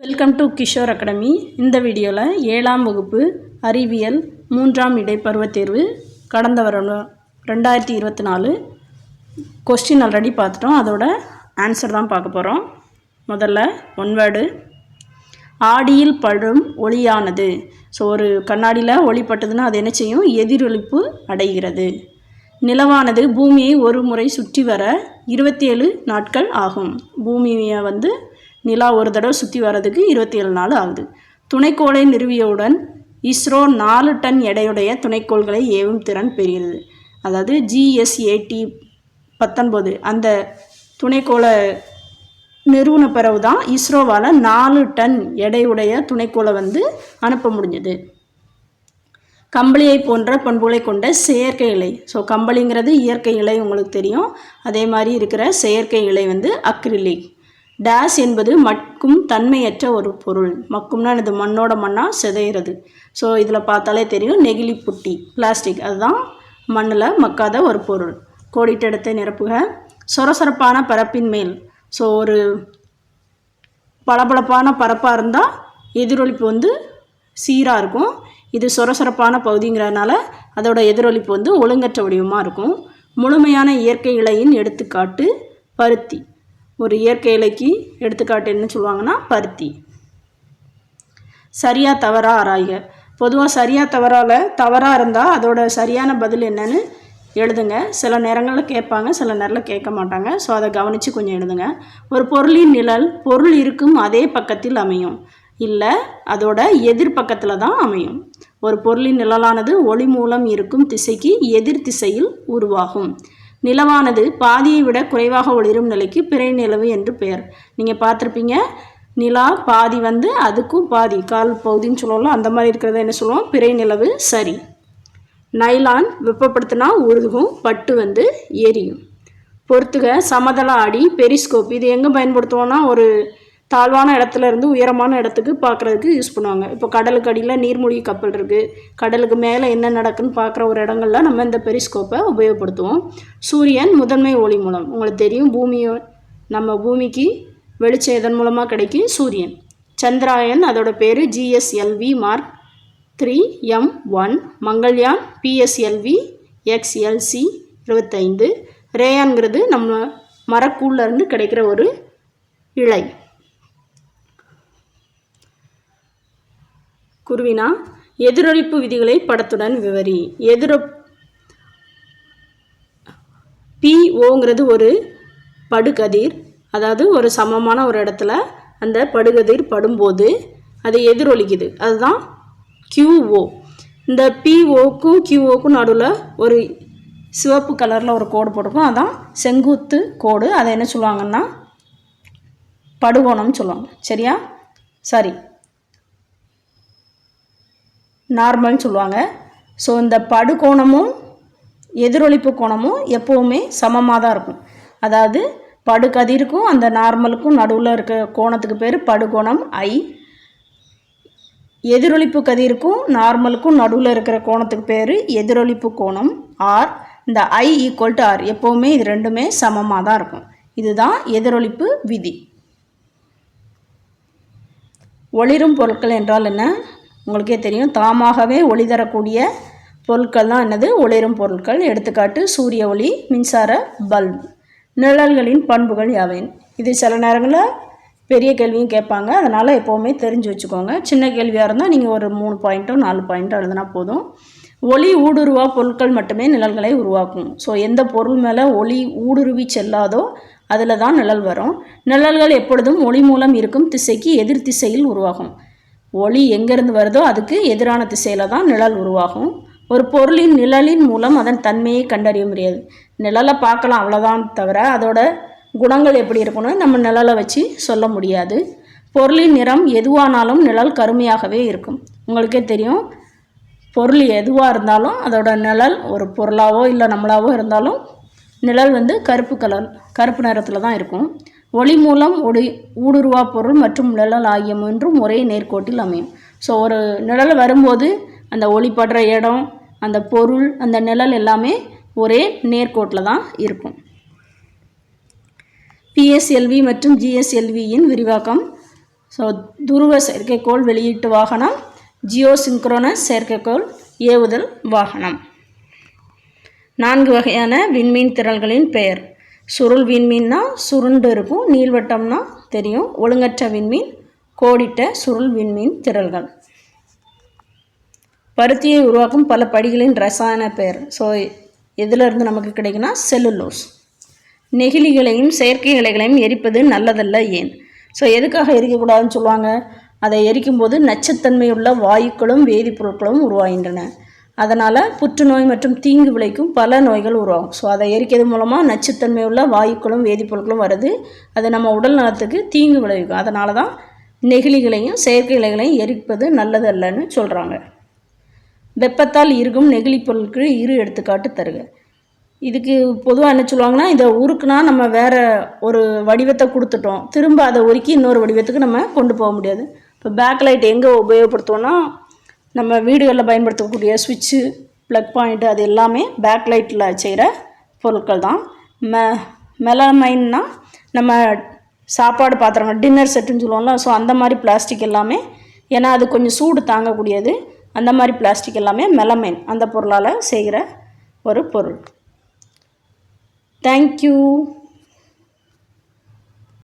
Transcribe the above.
Welcome to Kishore academy. இந்த வீடியோவில் 7ஆம் வகுப்பு அறிவியல் 3ஆம் இடைப்பருவத் தேர்வு கடந்த வருடம் 2024 கொஸ்டின் ஆல்ரெடி பார்த்துட்டோம். அதோட ஆன்சர் தான் பார்க்க போகிறோம். முதல்ல ஒன் வேர்டு, ஆடியில் படும் ஒளியானது. ஸோ ஒரு கண்ணாடியில் ஒளி பட்டதுன்னா அது என்ன செய்யும்? எதிரொலிப்பு அடைகிறது. நிலவானது பூமியை ஒரு முறை சுற்றி வர 27 நாட்கள் ஆகும். பூமியை நிலா ஒரு தடவை சுற்றி வர்றதுக்கு 27 நாள் ஆகுது. துணைக்கோளை நிறுவியவுடன் இஸ்ரோ 4 டன் எடையுடைய துணைக்கோள்களை ஏவும் திறன் பெறுகிறது. அதாவது GSAT-19 அந்த துணைக்கோளை நிறுவன பிறகு தான் இஸ்ரோவால் 4 டன் எடையுடைய துணைக்கோளை அனுப்ப முடிஞ்சது. கம்பளியை போன்ற பண்புகளை கொண்ட செயற்கை இலை. ஸோ கம்பளிங்கிறது இயற்கை இலை உங்களுக்கு தெரியும். அதே மாதிரி இருக்கிற செயற்கை இலை அக்ரிலிக். டேஸ் என்பது மக்கும் தன்மையற்ற ஒரு பொருள். மக்கும்னா இது மண்ணோட மண்ணாக சிதைகிறது. ஸோ இதில் பார்த்தாலே தெரியும், நெகிழி புட்டி பிளாஸ்டிக், அதுதான் மண்ணில் மக்காத ஒரு பொருள். கோடிட்ட இடத்தை நிரப்புக. சொரசொரப்பான பரப்பின் மேல். ஸோ ஒரு பளபளப்பான பரப்பாக இருந்தால் எதிரொலிப்பு சீராக இருக்கும். இது சொரசொரப்பான பகுதிங்கிறதுனால அதோட எதிரொலிப்பு ஒழுங்கற்ற வடிவமாக இருக்கும். முழுமையான இயற்கை இலையின் எடுத்துக்காட்டு பருத்தி. ஒரு இயற்கை இலைக்கு எடுத்துக்காட்டு என்ன சொல்லுவாங்கன்னா பருத்தி. சரியா தவறா ஆராய்க. பொதுவாக சரியா தவறாக இருந்தால் அதோட சரியான பதில் என்னன்னு எழுதுங்க. சில நேரங்களில் கேட்பாங்க, சில நேரத்தில் கேட்க மாட்டாங்க. ஸோ அதை கவனித்து கொஞ்சம் எழுதுங்க. ஒரு பொருளின் நிழல் பொருள் இருக்கும் அதே பக்கத்தில் அமையும், இல்லை அதோட எதிர்பக்கத்தில் தான் அமையும். ஒரு பொருளின் நிழலானது ஒளி மூலம் இருக்கும் திசைக்கு எதிர் திசையில் உருவாகும். நிலவானது பாதியை விட குறைவாக ஒளிரும் நிலைக்கு பிறை நிலவு என்று பெயர். நீங்கள் பார்த்துருப்பீங்க, நிலா பாதி அதுக்கும் பாதி கால் பகுதின்னு சொல்லுவோம்ல, அந்த மாதிரி இருக்கிறத என்ன சொல்லுவோம்? பிறை நிலவு. சரி. நைலான் வெப்பப்படுத்தினா உருகும், பட்டு எரியும். பொறுத்துக. சமதள ஆடி பெரிஸ்கோப். இது எங்கே பயன்படுத்துவோம்னா ஒரு தாழ்வான இடத்துல இருந்து உயரமான இடத்துக்கு பார்க்குறதுக்கு யூஸ் பண்ணுவாங்க. இப்போ கடலுக்கு அடியில் நீர்மூழ்கி கப்பல் இருக்குது, கடலுக்கு மேலே என்ன நடக்குன்னு பார்க்குற ஒரு இடங்களில் நம்ம இந்த பெரிஸ்கோப்பை உபயோகப்படுத்துவோம். சூரியன் முதன்மை ஒளி மூலம். உங்களுக்கு தெரியும், நம்ம பூமிக்கு வெளிச்சம் எதன் மூலமாக கிடைக்கும்? சூரியன். சந்திராயன் அதோட பேர் GSLV Mark 3 M1. Mangalyaan PSLV XLC 25. ரேயான்கிறது நம்ம மரக்கூழ்லேருந்து கிடைக்கிற ஒரு இழை. குருவினா. எதிரொலிப்பு விதிகளை படத்துடன் விவரி. POங்கிறது ஒரு படுகதிர். அதாவது ஒரு சமமான ஒரு இடத்துல அந்த படுகதிர் படும்போது அது எதிரொலிக்குது, அதுதான் QO. இந்த POக்கும் QOக்கும் நடுவில் ஒரு சிவப்பு கலரில் ஒரு கோடு போட்டிருக்கும், அதான் செங்குத்து கோடு. அதை என்ன சொல்லுவாங்கன்னா படுகோணம்னு சொல்லுவாங்க. சரியா? சரி, நார்மல்னு சொல்லுவாங்க. ஸோ இந்த படுகோணமும் எதிரொலிப்பு கோணமும் எப்போவுமே சமமாக தான் இருக்கும். அதாவது படுகதிருக்கும் அந்த நார்மலுக்கும் நடுவில் இருக்க கோணத்துக்கு பேர் படுகோணம் I. எதிரொலிப்பு கதிருக்கும் நார்மலுக்கும் நடுவில் இருக்கிற கோணத்துக்கு பேர் எதிரொலிப்பு கோணம் R. இந்த I = R. எப்போவுமே இது ரெண்டுமே சமமாக தான் இருக்கும். இதுதான் எதிரொலிப்பு விதி. ஒளிரும் பொருட்கள் என்றால் என்ன? உங்களுக்கே தெரியும், தாமாகவே ஒளி தரக்கூடிய பொருட்கள் தான் என்னது? ஒளிரும் பொருட்கள். எடுத்துக்காட்டு சூரிய ஒளி, மின்சார பல்ப். நிழல்களின் பண்புகள் யாவை? இது சில நேரங்களில் பெரிய கேள்வியும் கேட்பாங்க, அதனால் எப்போவுமே தெரிஞ்சு வச்சுக்கோங்க. சின்ன கேள்வியாக இருந்தால் நீங்கள் ஒரு 3 பாயிண்ட்டோ 4 பாயிண்ட்டோ எழுதினா போதும். ஒளி ஊடுருவா பொருட்கள் மட்டுமே நிழல்களை உருவாக்கும். ஸோ எந்த பொருள் மேலே ஒளி ஊடுருவி செல்லாதோ அதில் தான் நிழல் வரும். நிழல்கள் எப்பொழுதும் ஒளி மூலம் இருக்கும் திசைக்கு எதிர் திசையில் உருவாகும். ஒளி எங்கேருந்து வருதோ அதுக்கு எதிரான திசையில் தான் நிழல் உருவாகும். ஒரு பொருளின் நிழலின் மூலம் அதன் தன்மையை கண்டறிய முடியாது. நிழலை பார்க்கலாம் அவ்வளோதான், தவிர அதோட குணங்கள் எப்படி இருக்கணும்னு நம்ம நிழலை வச்சு சொல்ல முடியாது. பொருளின் நிறம் எதுவானாலும் நிழல் கருமையாகவே இருக்கும். உங்களுக்கே தெரியும், பொருள் எதுவாக இருந்தாலும் அதோட நிழல் ஒரு பொருளாவோ இல்லை நம்மளாவோ இருந்தாலும் நிழல் கருப்பு நிறத்தில் தான் இருக்கும். ஒளி மூலம் ஊடுருவா பொருள் மற்றும் நிழல் ஆகிய மூன்றும் ஒரே நேர்கோட்டில் அமையும். ஸோ ஒரு நிழல் வரும்போது அந்த ஒளி படுற இடம், அந்த பொருள், அந்த நிழல் எல்லாமே ஒரே நேர்கோட்டில் தான் இருக்கும். PSLV மற்றும் GSLVயின் விரிவாக்கம். ஸோ துருவ செயற்கைக்கோள் வெளியீட்டு வாகனம், ஜியோசிங்க்ரோனஸ் செயற்கைக்கோள் ஏவுதல் வாகனம். 4 வகையான விண்மீன் திரள்களின் பெயர். சுருள் விண்மீன்னா சுருண்டு இருக்கும், நீள்வட்டம்னா தெரியும். ஒழுங்கற்ற விண்மீன், கோடிட்ட சுருள் விண்மீன் திரள்கள். பருத்தியை உருவாக்கும் பல படிகளின் ரசாயன பெயர். ஸோ எதிலிருந்து நமக்கு கிடைக்குன்னா செல்லுலோஸ். நெகிழிகளையும் செயற்கை இலைகளையும் எரிப்பது நல்லதல்ல, ஏன்? ஸோ எதுக்காக எரிக்கக்கூடாதுன்னு சொல்லுவாங்க? அதை எரிக்கும்போது நச்சுத்தன்மையுள்ள வாயுக்களும் வேதிப்பொருட்களும் உருவாகின்றன. அதனால் புற்றுநோய் மற்றும் தீங்கு விளைக்கும் பல நோய்கள் உருவாகும். ஸோ அதை எரிக்கிறது மூலமாக நச்சுத்தன்மையுள்ள வாயுக்களும் வேதிப்பொருட்களும் வருது. அது நம்ம உடல் நலத்துக்கு தீங்கு விளைவிக்கும். அதனால தான் நெகிழிகளையும் செயற்கை இலைகளையும் எரிப்பது நல்லதல்லன்னு சொல்கிறாங்க. வெப்பத்தால் இறுகும் நெகிழி பொருட்கள் 2 எடுத்துக்காட்டு தருக. இதுக்கு பொதுவாக என்ன சொல்லுவாங்கன்னா, இதை உருக்குனா நம்ம வேறு ஒரு வடிவத்தை கொடுத்துட்டோம், திரும்ப அதை உருக்கி இன்னொரு வடிவத்துக்கு நம்ம கொண்டு போக முடியாது. இப்போ பேக்லைட் எங்கே உபயோகப்படுத்துவோன்னா, நம்ம வீடுகளில் பயன்படுத்தக்கூடிய சுவிட்சு, ப்ளக் பாயிண்ட்டு, அது எல்லாமே பேக்லைட்டில் செய்கிற பொருட்கள் தான். மெலமைன்னா நம்ம சாப்பாடு பாத்திரங்கள், டின்னர் செட்டுன்னு சொல்லுவோம்ல, ஸோ அந்த மாதிரி பிளாஸ்டிக் எல்லாமே, ஏன்னா அது கொஞ்சம் சூடு தாங்கக்கூடியது, அந்த மாதிரி பிளாஸ்டிக் எல்லாமே மெலமைன் அந்த பொருளால் செய்கிற ஒரு பொருள். தேங்க்யூ.